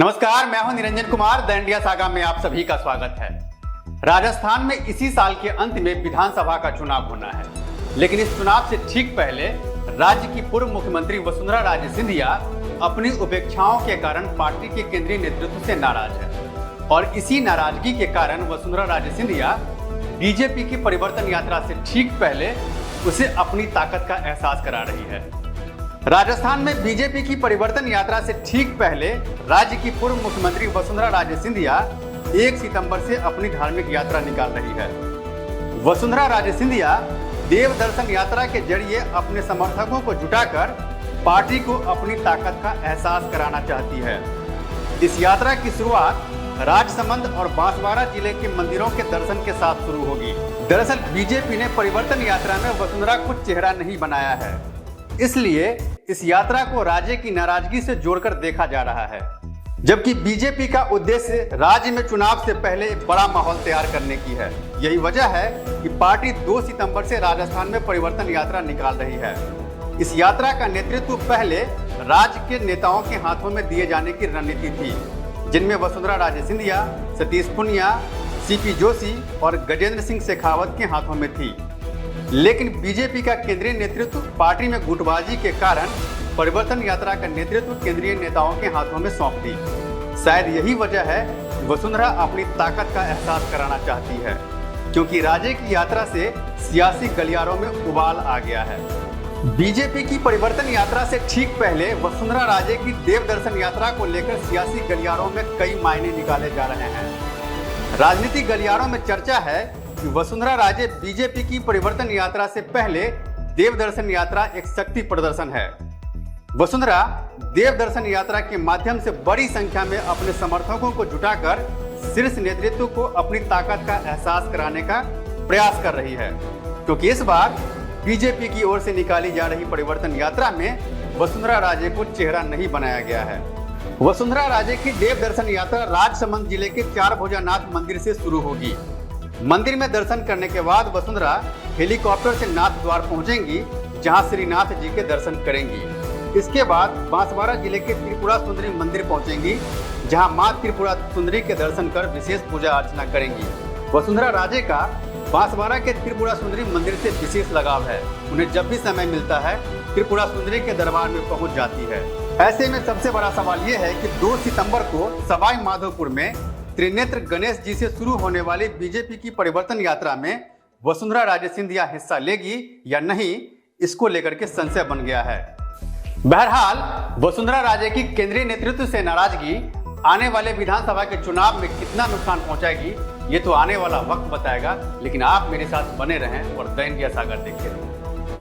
नमस्कार, मैं हूं Niranjan Kumar. The India saga में आप सभी का स्वागत है। राजस्थान में इसी साल के अंत में विधानसभा का चुनाव होना है, लेकिन इस चुनाव से ठीक पहले राज्य की पूर्व मुख्यमंत्री वसुंधरा राजे सिंधिया अपनी उपेक्षाओं के कारण पार्टी के केंद्रीय नेतृत्व से नाराज है और इसी नाराजगी के कारण वसुंधरा राजे सिंधिया बीजेपी की परिवर्तन यात्रा से ठीक पहले उसे अपनी ताकत का एहसास करा रही है। राजस्थान में बीजेपी की परिवर्तन यात्रा से ठीक पहले राज्य की पूर्व मुख्यमंत्री वसुंधरा राजे सिंधिया 1 सितंबर से अपनी धार्मिक यात्रा निकाल रही है। वसुंधरा राजे सिंधिया देव दर्शन यात्रा के जरिए अपने समर्थकों को जुटाकर पार्टी को अपनी ताकत का एहसास कराना चाहती है। इस यात्रा की शुरुआत राजसमंद और बांसवाड़ा जिले के मंदिरों के दर्शन के साथ शुरू होगी। दरअसल बीजेपी ने परिवर्तन यात्रा में वसुंधरा को चेहरा नहीं बनाया है, इसलिए इस यात्रा को राज्य की नाराजगी से जोड़कर देखा जा रहा है, जबकि बीजेपी का उद्देश्य राज्य में चुनाव से पहले एक बड़ा माहौल तैयार करने की है। यही वजह है कि पार्टी 2 सितंबर से राजस्थान में परिवर्तन यात्रा निकाल रही है। इस यात्रा का नेतृत्व पहले राज्य के नेताओं के हाथों में दिए जाने की रणनीति थी, जिनमें वसुंधरा राजे सिंधिया, सतीश पुनिया, सीपी जोशी और गजेंद्र सिंह शेखावत के हाथों में थी। लेकिन बीजेपी का केंद्रीय नेतृत्व पार्टी में गुटबाजी के कारण परिवर्तन यात्रा का नेतृत्व केंद्रीय नेताओं के हाथों में सौंप दी। शायद यही वजह है कि वसुंधरा अपनी ताकत का एहसास कराना चाहती है, क्योंकि राज्य की यात्रा से सियासी गलियारों में उबाल आ गया है। बीजेपी की परिवर्तन यात्रा से ठीक पहले वसुंधरा राजे की देव दर्शन यात्रा को लेकर सियासी गलियारों में कई मायने निकाले जा रहे हैं। राजनीतिक गलियारों में चर्चा है कि वसुंधरा राजे बीजेपी की परिवर्तन यात्रा से पहले देव दर्शन यात्रा एक शक्ति प्रदर्शन है। वसुंधरा देव दर्शन यात्रा के माध्यम से बड़ी संख्या में अपने समर्थकों को जुटाकर शीर्ष नेतृत्व को अपनी ताकत का एहसास कराने का प्रयास कर रही है, क्योंकि इस बार बीजेपी की ओर से निकाली जा रही परिवर्तन यात्रा में वसुंधरा राजे को चेहरा नहीं बनाया गया है। वसुंधरा राजे की देव दर्शन यात्रा राजसमंद जिले के चारभुजानाथ मंदिर से शुरू होगी। मंदिर में दर्शन करने के बाद वसुंधरा हेलीकॉप्टर से नाथ द्वार पहुंचेंगी, जहां श्रीनाथ जी के दर्शन करेंगी। इसके बाद बांसवाड़ा जिले के त्रिपुरा सुंदरी मंदिर पहुंचेंगी, जहां मां त्रिपुरा सुंदरी के दर्शन कर विशेष पूजा अर्चना करेंगी। वसुंधरा राजे का बांसवाड़ा के त्रिपुरा सुंदरी मंदिर से विशेष लगाव है। उन्हें जब भी समय मिलता है त्रिपुरा सुंदरी के दरबार में पहुंच जाती है। ऐसे में सबसे बड़ा सवाल यह है कि 2 सितंबर को सवाई माधोपुर में त्रिनेत्र गणेश जी से शुरू होने वाली बीजेपी की परिवर्तन यात्रा में वसुंधरा राजे सिंधिया हिस्सा लेगी या नहीं, इसको लेकर के संशय बन गया है। बहरहाल वसुंधरा राजे की केंद्रीय नेतृत्व से नाराजगी आने वाले विधानसभा के चुनाव में कितना नुकसान पहुंचाएगी, ये तो आने वाला वक्त बताएगा। लेकिन आप मेरे साथ बने रहें और द इंडिया सागर देखते रहें।